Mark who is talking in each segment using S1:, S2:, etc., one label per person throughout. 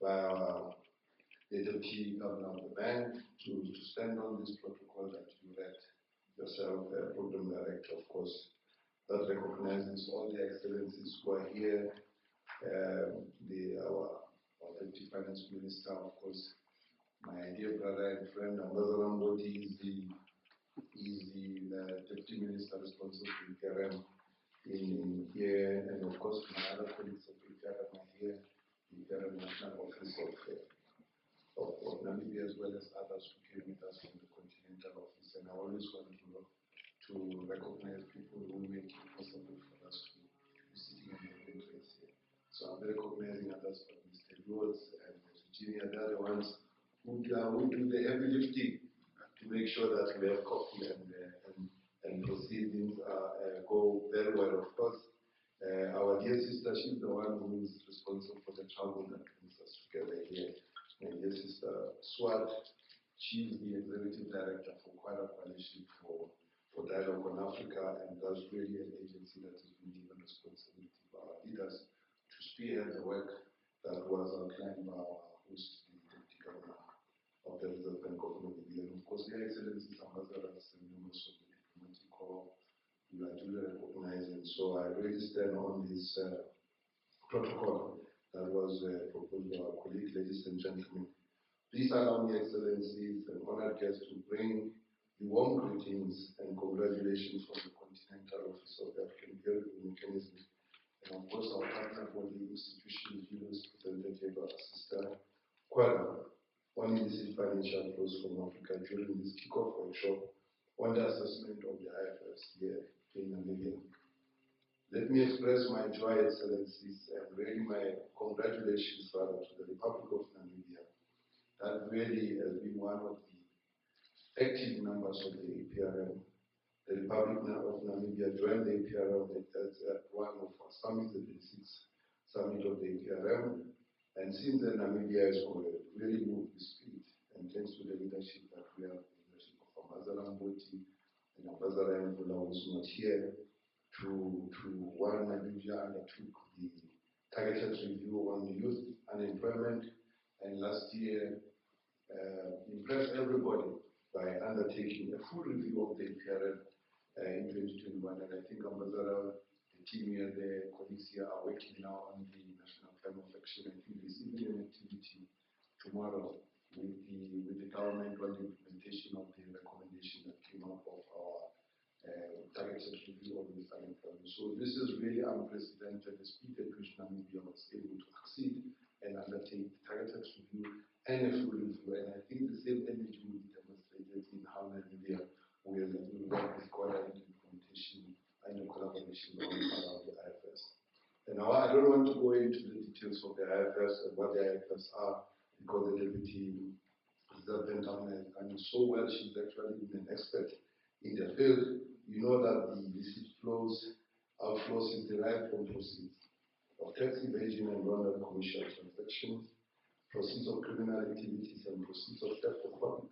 S1: by the Deputy Governor of the Bank to stand on this protocol that you read yourself, Program Director, of course, that recognizes all the excellencies who are here. Our Deputy Finance Minister, of course, my dear brother and friend, Ambassador Mbodi is the Deputy Minister responsible for APRM in here, and of course my other colleagues of APRM are here, the APRM National Office of Namibia, as well as others who came with us from the Continental Office. And I always want to recognize people who make it possible for us to be sitting in the place here. So I'm recognizing others, but Mr. Lords and Mr. Virginia, they're the ones who do the heavy lifting to make sure that we have coffee and proceedings go very well. Of course, our dear sister, she's the one who is responsible for the travel that brings us together here. My dear sister Swat, she's the Executive Director for Quadra Coalition for Dialogue on Africa, and that's really an agency that has been given responsibility by our leaders to spearhead the work that was outlined by our host, the Deputy Governor of the Reserve Bank of Namibia. And of course, Their Excellencies, ambassadors, and members of the diplomatic corps, you are duly recognized. And so I really stand on this protocol that was proposed by our colleague. Ladies and gentlemen, please allow me, Excellencies and honored guests, to bring the warm greetings and congratulations from the Continental Office of the African Development Mechanism, and of course our partner for the institution, Julius Representative, our sister Quadra, on illicit financial flows from Africa during this kickoff workshop on the assessment of the IFFs here in Namibia. Let me express my joy, Excellencies, and really my congratulations rather to the Republic of Namibia, that really has been one of the active members of the APRM. The Republic of Namibia joined the APRM as one of our summits, the 6th summit of the APRM, and since then Namibia has really moved with speed, and thanks to the leadership that we have, the leadership of Ambassador Mboti and Ambassador Mbola, who is not here, to one Namibia undertook the targeted review on youth unemployment, and last year impressed everybody by undertaking a full review of the APRM in 2021. And I think Ambassador, the team here, the colleagues here are working now on the National Plan of Action. I think there's even an activity tomorrow with the government on the implementation of the recommendation that came out of our targeted review of youth unemployment. So this is really unprecedented, the speed at which Namibia was able to accede and undertake targeted review and a full review. And I think the same energy will be demonstrated in how Namibia will work with Quadra in implementation and the collaboration around the IFFs. And now I don't want to go into the details of the IFFs and what the IFFs are, because the Deputy Reserve Bank Governor has done it so well. She's actually been an expert in the field. You know that the illicit outflows is derived from proceeds of tax evasion and non commercial transactions, proceeds of criminal activities, and proceeds of theft of public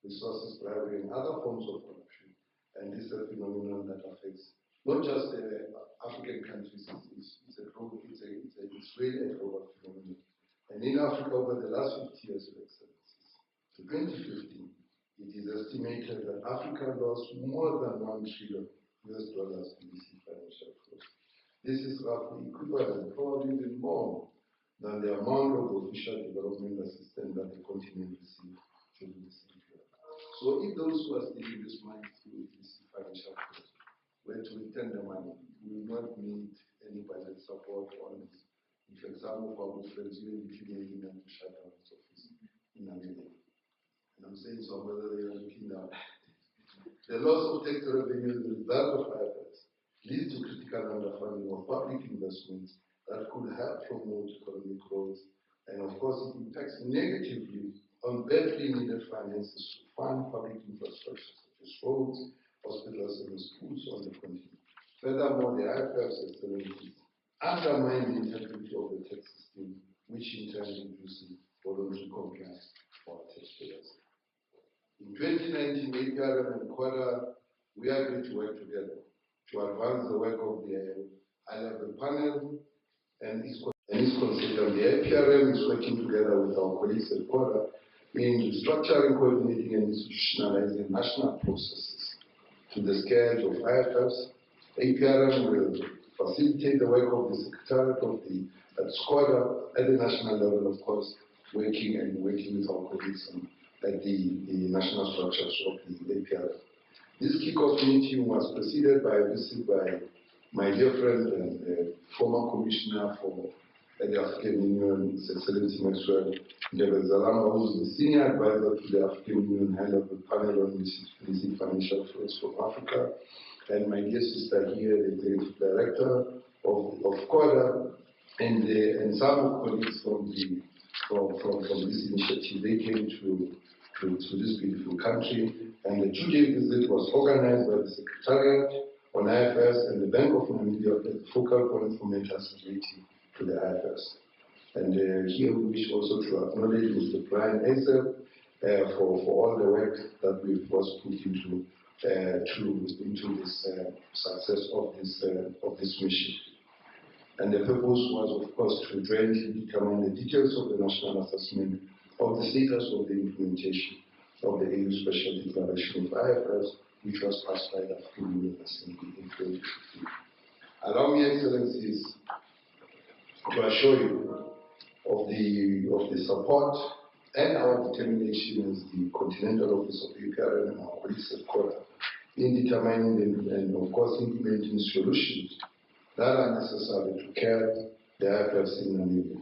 S1: resources, bribery, and other forms of corruption. And this is a phenomenon that affects not just the African countries, it's really a global phenomenon. And in Africa, over the last 50 years of excellencies, to 2015, it is estimated that Africa lost more than $1 trillion in illicit financial flows. This is roughly equivalent, probably even more, than the amount of official development assistance that the continent received during the same period. So if those who are stealing this money through illicit financial flows were to return the money, we will not need any budget support on this. In fact, some of our good friends even defeated them to shut down its office in Namibia. And I'm saying so, whether they are looking down. The loss of tax revenue as a result of IFFs leads to critical underfunding of public investments that could help promote economic growth, and of course it impacts negatively on badly needed finances to fund public infrastructure such as roads, hospitals, and schools on the continent. Furthermore, the IFFs excellencies undermine the integrity of the tax system, which in turn reduces voluntary compliance for taxpayers. In 2019, APRM and Quadra, we agreed to work together to advance the work of the high-level panel and its consultant the APRM is working together with our colleagues at border in structuring, coordinating, and institutionalizing national processes to the scale of IFFs. APRM will facilitate the work of the Secretariat of the SCODA at the national level, of course, working with our colleagues at the national structures of the APRM. This kickoff meeting was preceded by a visit by my dear friend and former commissioner for the African Union, His Excellency Maxwell Ndebezalama, who is the senior advisor to the African Union, head of the panel on illicit financial flows from Africa, and my dear sister here, the executive director of CODA, and some colleagues from this initiative. They came to this beautiful country, and the two-day visit was organized by the Secretariat on IFFs and the Bank of Namibia as the focal point for matters relating to the IFFs. And here we wish also to acknowledge Mr. Brian Asap for all the work that we've was put into this success of this mission. And the purpose was, of course, to jointly determine the details of the national assessment of the status of the implementation of the EU Special Declaration of IFFs, which was passed by the African Union Assembly in 2015. Allow me, Excellencies, to assure you of the support and our determination as the Continental Office of APRM and our colleagues at CODA in determining and, of course, implementing solutions that are necessary to care the IFFs in Namibia.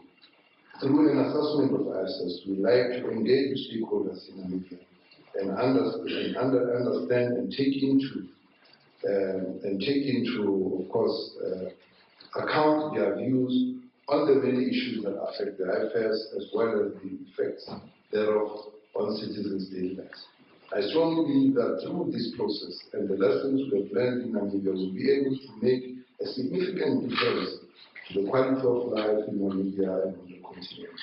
S1: Through an assessment of IFFs, we like to engage with stakeholders in Namibia and understand and take into, of course, account their views on the many issues that affect the IFFs, as well as the effects thereof on citizens' daily lives. I strongly believe that through this process and the lessons we have learned in Namibia, we'll be able to make a significant difference to the quality of life in Namibia and on the continent.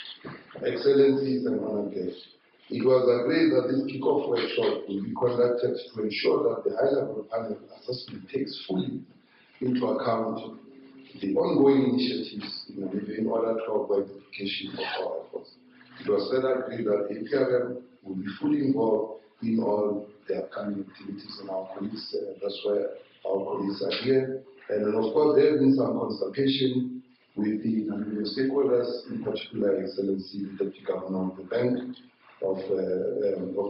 S1: Excellencies and honored guests, it was agreed that this kickoff workshop will be conducted to ensure that the high-level panel assessment takes fully into account the ongoing initiatives in Namibia in order to avoid duplication of our efforts. It was further agreed that APRM will be fully involved in all the upcoming activities, and our colleagues, that's why our colleagues are here. And then, of course, there has been some consultation with the Namibian stakeholders, in particular, Excellency, the Deputy Governor of the Bank of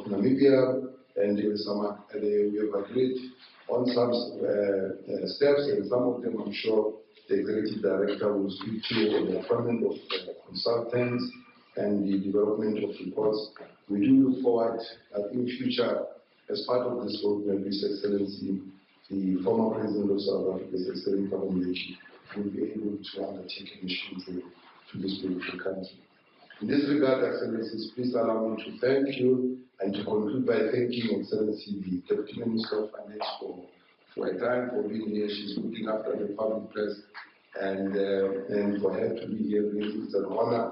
S1: Namibia, and there is we have agreed on some steps, and some of them I'm sure the Executive Director will speak to on the appointment of consultants and the development of reports. We do look forward that in future, as part of this roadmap, His Excellency, the former President of South Africa, His Excellency will be able to undertake a mission to this beautiful country. In this regard, Excellencies, please allow me to thank you and to conclude by thanking Excellency, the Deputy Minister of Finance for her time, for being here. She's looking after the public press, and for her to be here, really, it's an honor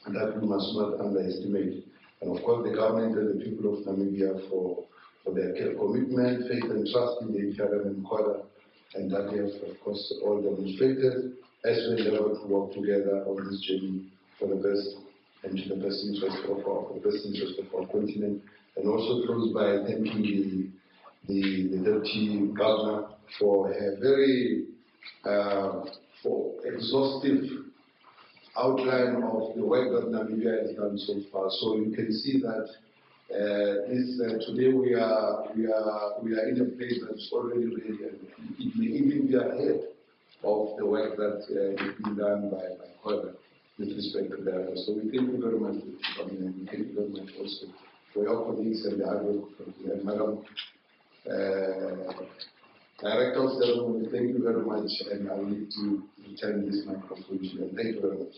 S1: that we must not underestimate. And of course, the government and the people of Namibia for their commitment, faith, and trust in the APRM and CODA, and that they have, of course, all demonstrated as we endeavor to work together on this journey for the best and to the best interest of our continent. And also close by thanking the Deputy Governor for a very exhaustive outline of the work that Namibia has done so far. So you can see that today we are in a place that's already ready, and it may even be ahead of the work that is being done by CODA with respect to that. So we thank you very much for coming, and we thank you very much also for your colleagues and the hard work and Madam Director of Ceremony, thank you very much, and I will need to return this microphone to you. Thank you very much.